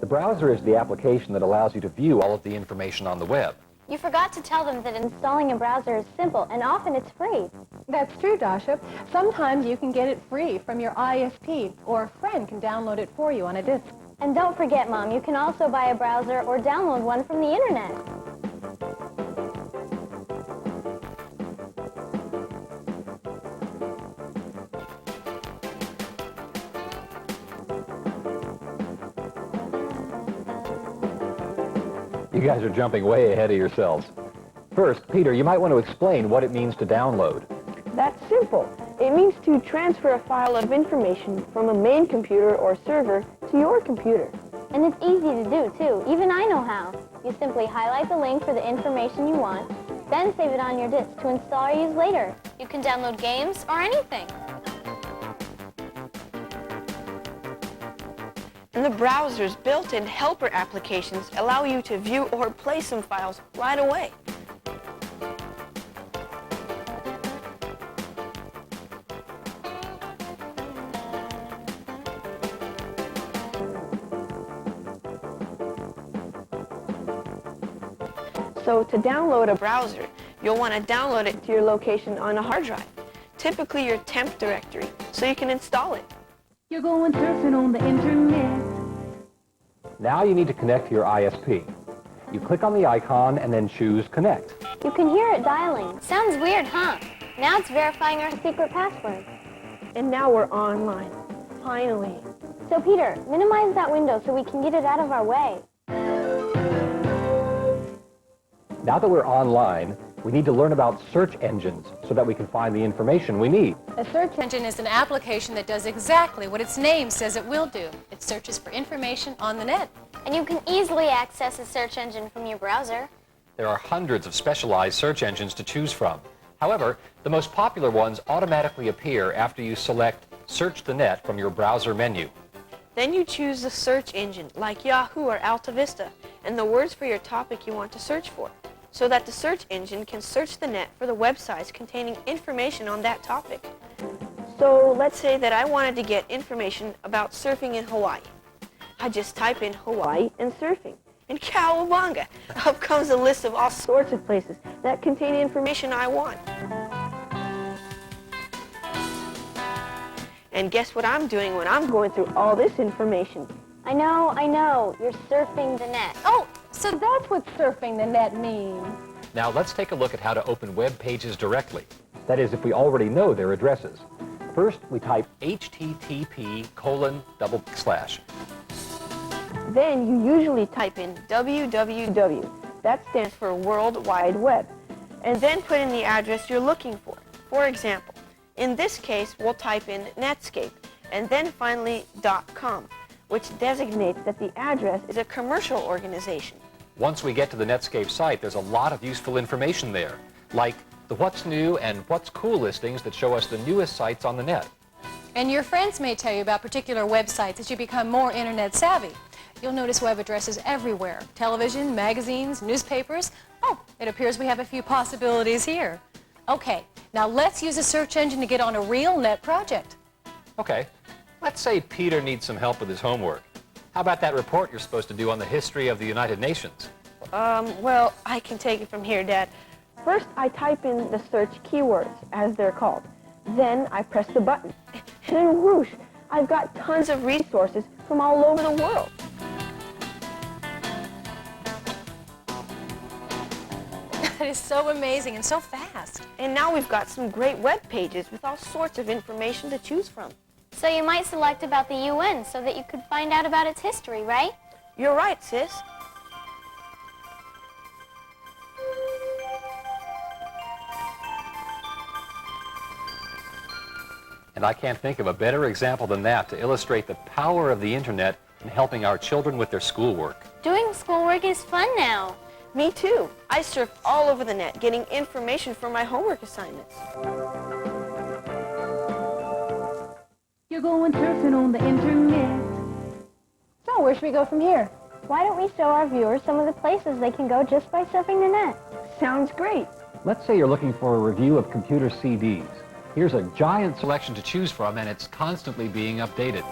The browser is the application that allows you to view all of the information on the web. You forgot to tell them that installing a browser is simple, and often it's free. That's true, Dasha. Sometimes you can get it free from your ISP, or a friend can download it for you on a disk. And don't forget, Mom, you can also buy a browser or download one from the internet. You guys are jumping way ahead of yourselves. First, Peter, you might want to explain what it means to download. That's simple. It means to transfer a file of information from a main computer or server to your computer. And it's easy to do, too. Even I know how. You simply highlight the link for the information you want, then save it on your disk to install or use later. You can download games or anything. And the browser's built-in helper applications allow you to view or play some files right away. So to download a browser, you'll want to download it to your location on a hard drive, typically your temp directory, so you can install it. You're going surfing on the internet. Now you need to connect to your ISP. You click on the icon and then choose Connect. You can hear it dialing. Sounds weird, huh? Now it's verifying our secret password. And now we're online. Finally. So Peter, minimize that window so we can get it out of our way. Now that we're online, we need to learn about search engines so that we can find the information we need. A search engine is an application that does exactly what its name says it will do. It searches for information on the net. And you can easily access a search engine from your browser. There are hundreds of specialized search engines to choose from. However, the most popular ones automatically appear after you select Search the Net from your browser menu. Then you choose the search engine, like Yahoo or AltaVista, and the words for your topic you want to search for, so that the search engine can search the net for the websites containing information on that topic. So let's say that I wanted to get information about surfing in Hawaii. I just type in Hawaii and surfing, and cowabunga! Up comes a list of all sorts of places that contain information I want. And guess what I'm doing when I'm going through all this information? I know, you're surfing the net. Oh, so that's what surfing the net means. Now let's take a look at how to open web pages directly. That is, if we already know their addresses. First, we type http:// Then you usually type in www. That stands for World Wide Web. And then put in the address you're looking for. For example, in this case, we'll type in Netscape, and then finally .com, which designates that the address is a commercial organization. Once we get to the Netscape site, there's a lot of useful information there, like the What's New and What's Cool listings that show us the newest sites on the net. And your friends may tell you about particular websites as you become more internet savvy. You'll notice web addresses everywhere. Television, magazines, newspapers. Oh, it appears we have a few possibilities here. Okay, now let's use a search engine to get on a real net project. Okay, let's say Peter needs some help with his homework. How about that report you're supposed to do on the history of the United Nations? Well, I can take it from here, Dad. First, I type in the search keywords, as they're called. Then I press the button. And then whoosh, I've got tons of resources from all over the world. That is so amazing and so fast. And now we've got some great web pages with all sorts of information to choose from. So you might select about the UN so that you could find out about its history, right? You're right, sis. And I can't think of a better example than that to illustrate the power of the internet in helping our children with their schoolwork. Doing schoolwork is fun now. Me too. I surf all over the net getting information for my homework assignments. You're going surfing on the internet. So where should we go from here? Why don't we show our viewers some of the places they can go just by surfing the net? Sounds great. Let's say you're looking for a review of computer CDs. Here's a giant Selection to choose from, and it's constantly being updated.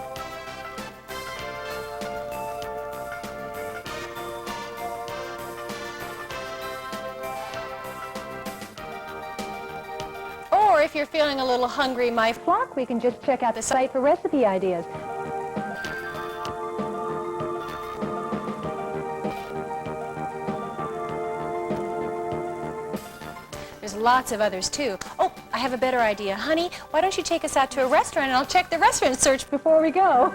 Or if you're feeling a little hungry, my flock, we can just check out the site for recipe ideas. There's lots of others too. Oh, I have a better idea. Honey, why don't you take us out to a restaurant and I'll check the restaurant search before we go.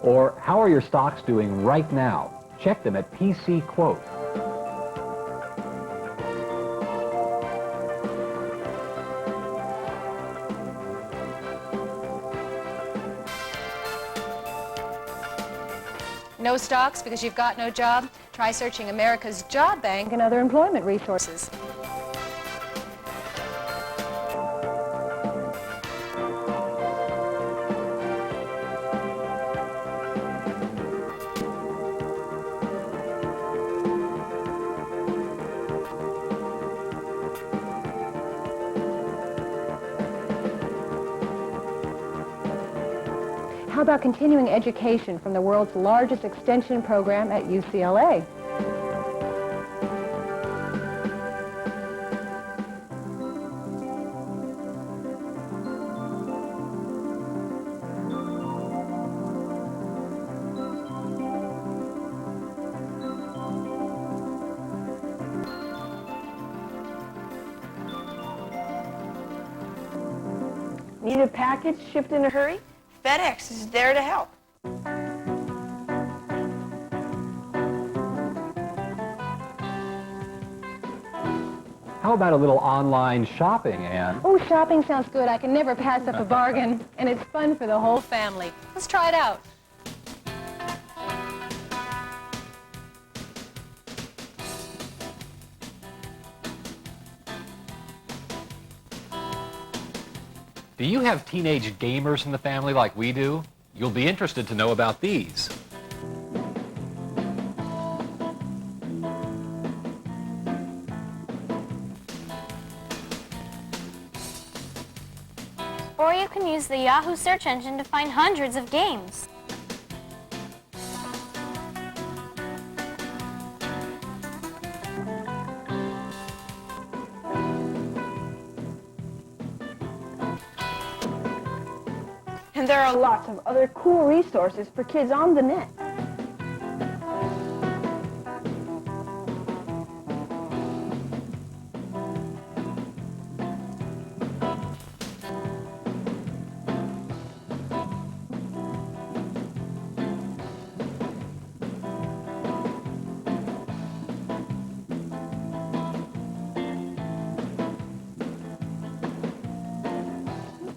Or how are your stocks doing right now? Check them at PC Quote. No stocks because you've got no job? Try searching America's Job Bank and other employment resources. how about continuing education from the world's largest extension program at UCLA? Need a package shipped in a hurry? FedEx is there to help. How about a little online shopping, Anne? Oh, shopping sounds good. I can never pass up a bargain. And it's fun for the whole family. Let's try it out. Do you have teenage gamers in the family like we do? You'll be interested to know about these. Or you can use the Yahoo search engine to find hundreds of games. And there are lots of other cool resources for kids on the net.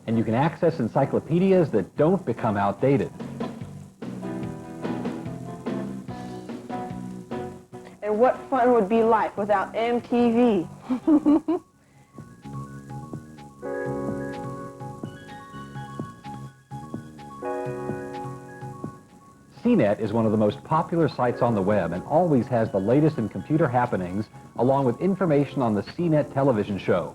And you can access encyclopedias that don't become outdated. And what fun would be life without MTV? CNET is one of the most popular sites on the web and always has the latest in computer happenings, along with information on the CNET television show.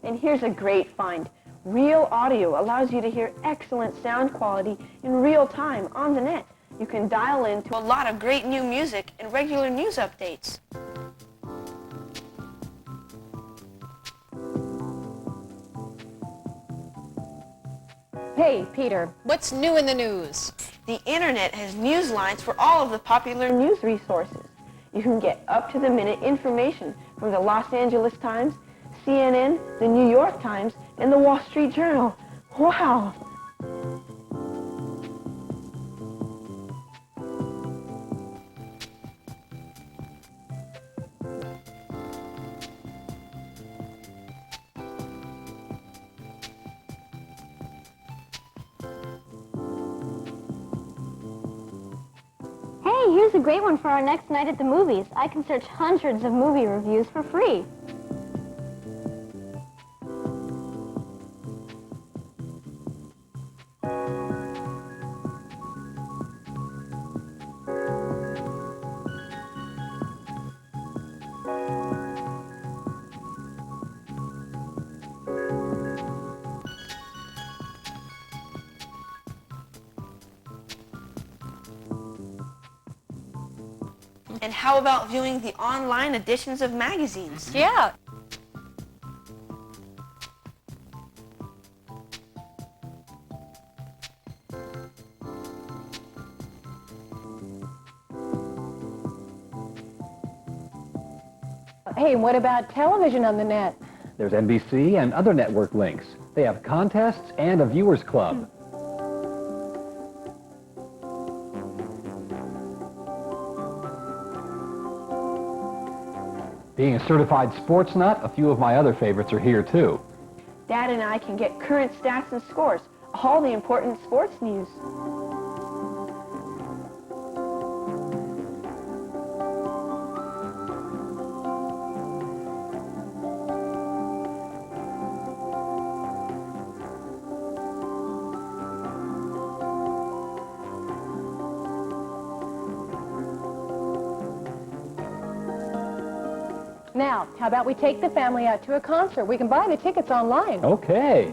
And here's a great find. Real Audio allows you to hear excellent sound quality in real time on the net. You can dial into a lot of great new music and regular news updates. Hey, Peter, what's new in the news? The internet has news lines for all of the popular news resources. You can get up-to-the-minute information from the Los Angeles Times, CNN, the New York Times, and the Wall Street Journal. Wow! Hey, here's a great one for our next night at the movies. I can search hundreds of movie reviews for free. And how about viewing the online editions of magazines? Yeah. Hey, what about television on the net? There's NBC and other network links. They have contests and a viewers club. Being a certified sports nut, a few of my other favorites are here too. Dad and I can get current stats and scores, all the important sports news. Now, how about we take the family out to a concert? We can buy the tickets online. Okay.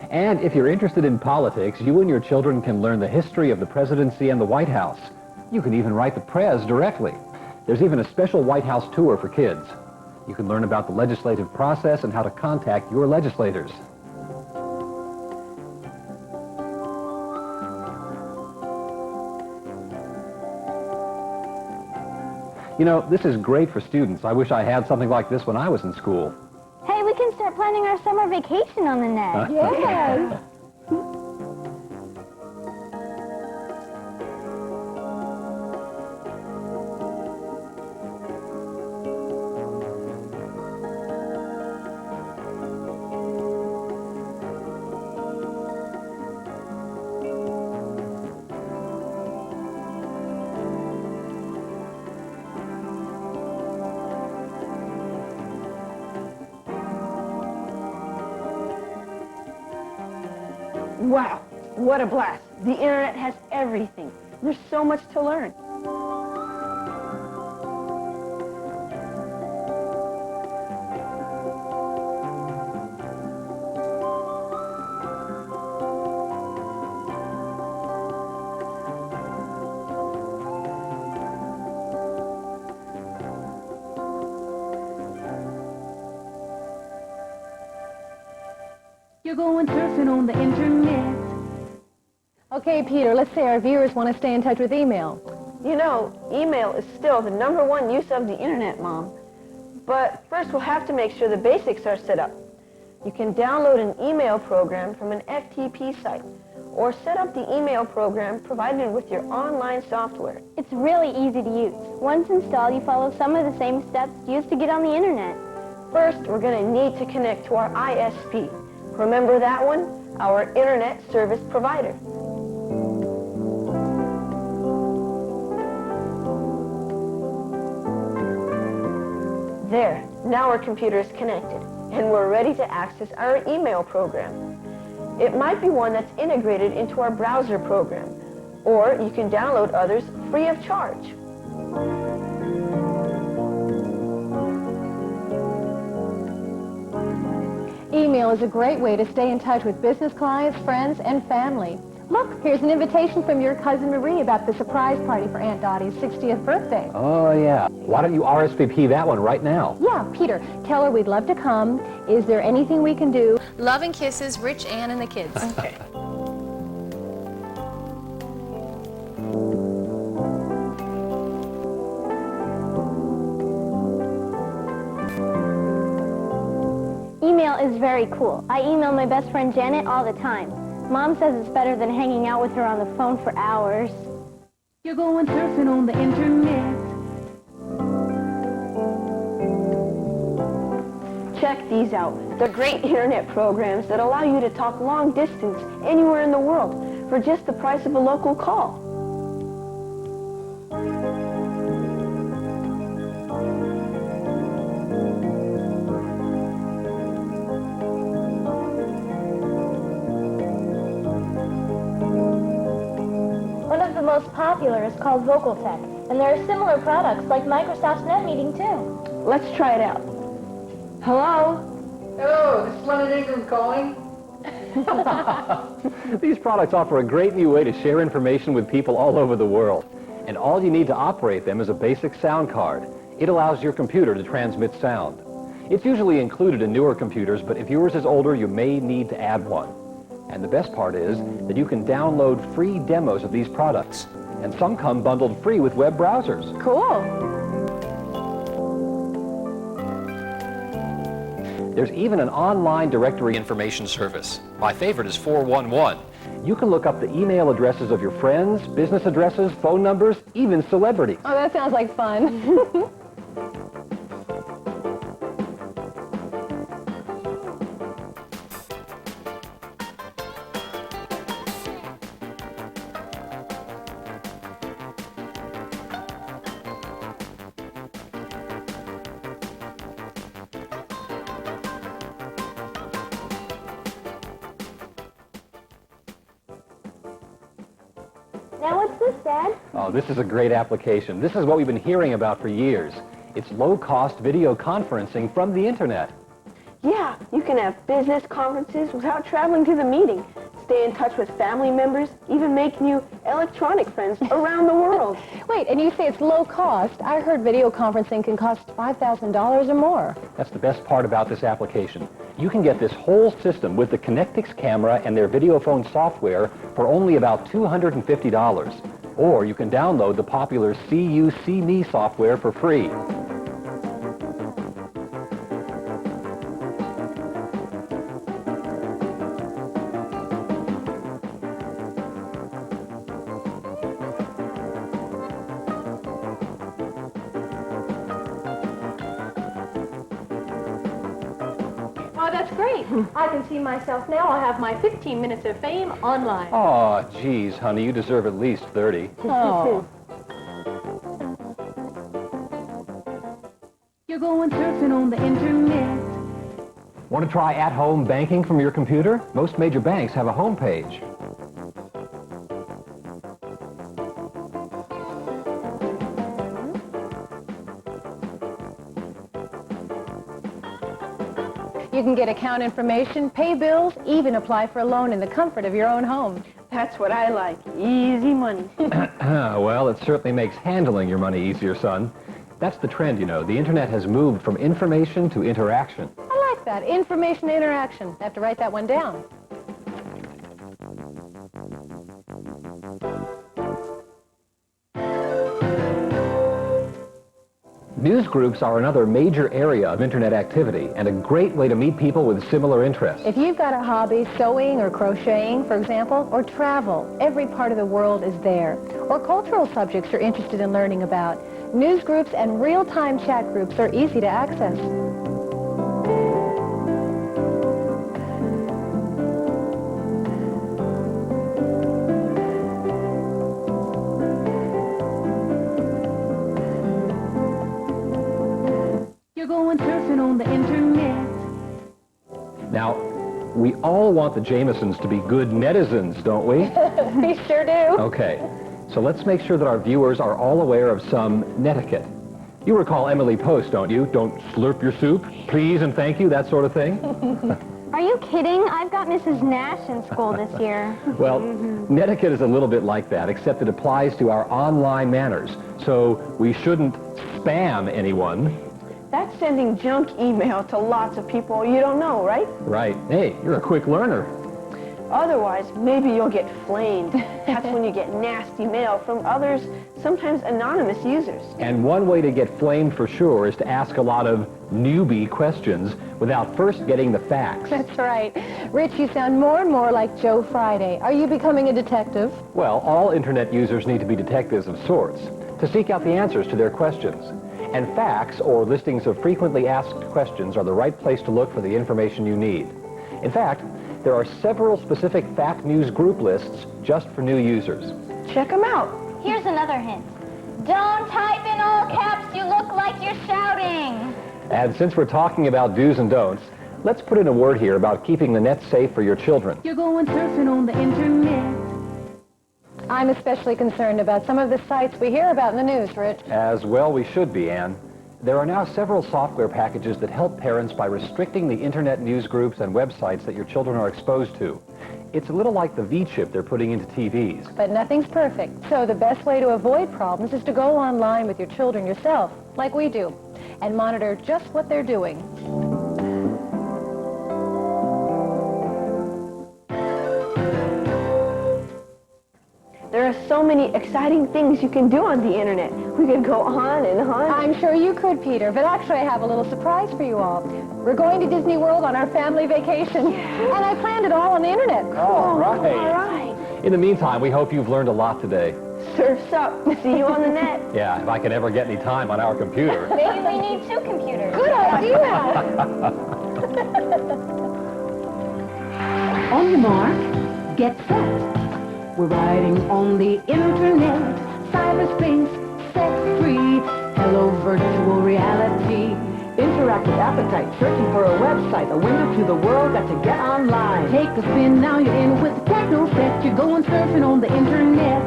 And if you're interested in politics, you and your children can learn the history of the presidency and the White House. You can even write the prez directly. There's even a special White House tour for kids. You can learn about the legislative process and how to contact your legislators. You know, this is great for students. I wish I had something like this when I was in school. Hey, we can start planning our summer vacation on the net. Yes. Wow, what a blast. The internet has everything. There's so much to learn. You're going surfing on the internet. Okay, Peter, let's say our viewers want to stay in touch with email. You know, email is still the #1 use of the internet, Mom. But first we'll have to make sure the basics are set up. You can download an email program from an FTP site or set up the email program provided with your online software. It's really easy to use. Once installed, you follow some of the same steps used to get on the internet. First, we're going to need to connect to our ISP. Remember that one? Our Internet Service Provider. There, now our computer is connected, and we're ready to access our email program. It might be one that's integrated into our browser program, or you can download others free of charge. Email is a great way to stay in touch with business clients, friends, and family. Look, here's an invitation from your cousin Marie about the surprise party for Aunt Dottie's 60th birthday. Oh, yeah. Why don't you RSVP that one right now? Yeah, Peter, tell her we'd love to come. Is there anything we can do? Love and kisses, Rich, Ann, and the kids. Okay. Email is very cool. I email my best friend Janet all the time. Mom says it's better than hanging out with her on the phone for hours. You're going surfing on the internet. Check these out. They're great internet programs that allow you to talk long distance anywhere in the world for just the price of a local call. One of the most popular is called VocalTech, and there are similar products like Microsoft's NetMeeting too. Let's try it out. Hello? Hello, this is Leonard Ingram calling. These products offer a great new way to share information with people all over the world. And all you need to operate them is a basic sound card. It allows your computer to transmit sound. It's usually included in newer computers, but if yours is older, you may need to add one. And the best part is that you can download free demos of these products. And some come bundled free with web browsers. Cool. There's even an online directory information service. My favorite is 411. You can look up the email addresses of your friends, business addresses, phone numbers, even celebrities. Oh, that sounds like fun. this, Dad? Oh, this is a great application. This is what we've been hearing about for years. It's low-cost video conferencing from the internet. Yeah, you can have business conferences without traveling to the meeting. Stay in touch with family members, even make new electronic friends around the world. Wait, and you say it's low cost? I heard video conferencing can cost $5,000 or more. That's the best part about this application. You can get this whole system with the Connectix camera and their video phone software for only about $250. Or you can download the popular See You, See Me software for free. Oh, that's great. I can see myself now. I'll have my 15 minutes of fame online. Oh, geez, honey, you deserve at least 30. Oh. You're going surfing on the internet. Want to try at-home banking from your computer? Most major banks have a home page. You can get account information, pay bills, even apply for a loan in the comfort of your own home. That's what I like. Easy money. Well, it certainly makes handling your money easier, son. That's the trend, you know. The internet has moved from information to interaction. I like that. Information interaction. I have to write that one down. News groups are another major area of internet activity and a great way to meet people with similar interests. If you've got a hobby, sewing or crocheting, for example, or travel, every part of the world is there. Or cultural subjects you're interested in learning about. News groups and real-time chat groups are easy to access. You're going surfing on the internet. Now, we all want the Jamesons to be good netizens, don't we? We sure do. Okay, so let's make sure that our viewers are all aware of some netiquette. You recall Emily Post, don't you? Don't slurp your soup, please and thank you, that sort of thing. Are you kidding? I've got Mrs. Nash in school this year. Well, netiquette is a little bit like that, except it applies to our online manners. So we shouldn't spam anyone. That's sending junk email to lots of people you don't know, right? Right. Hey, you're a quick learner. Otherwise, maybe you'll get flamed. That's when you get nasty mail from others, sometimes anonymous users. And one way to get flamed for sure is to ask a lot of newbie questions without first getting the facts. That's right. Rich, you sound more and more like Joe Friday. Are you becoming a detective? Well, all internet users need to be detectives of sorts to seek out the answers to their questions. And facts, or listings of frequently asked questions, are the right place to look for the information you need. In fact, there are several specific fact news group lists just for new users. Check them out. Here's another hint. Don't type in all caps. You look like you're shouting. And since we're talking about do's and don'ts, let's put in a word here about keeping the net safe for your children. You're going surfing on the internet. I'm especially concerned about some of the sites we hear about in the news, Rich. As well we should be, Anne. There are now several software packages that help parents by restricting the internet news groups and websites that your children are exposed to. It's a little like the V-chip they're putting into TVs. But nothing's perfect. So the best way to avoid problems is to go online with your children yourself, like we do, and monitor just what they're doing. There are so many exciting things you can do on the internet. We could go on and on. I'm sure you could, Peter, but actually I have a little surprise for you all. We're going to Disney World on our family vacation, and I planned it all on the internet. All right. All right. In the meantime, we hope you've learned a lot today. Surf's up. See you on the net. Yeah, if I can ever get any time on our computer. Maybe we need 2 computers. Good idea. On your mark, get set. We're riding on the internet, cyberspace, sex-free, hello virtual reality. Interactive appetite, searching for a website, a window to the world, got to get online. Take a spin, now you're in with the techno set, you're going surfing on the internet.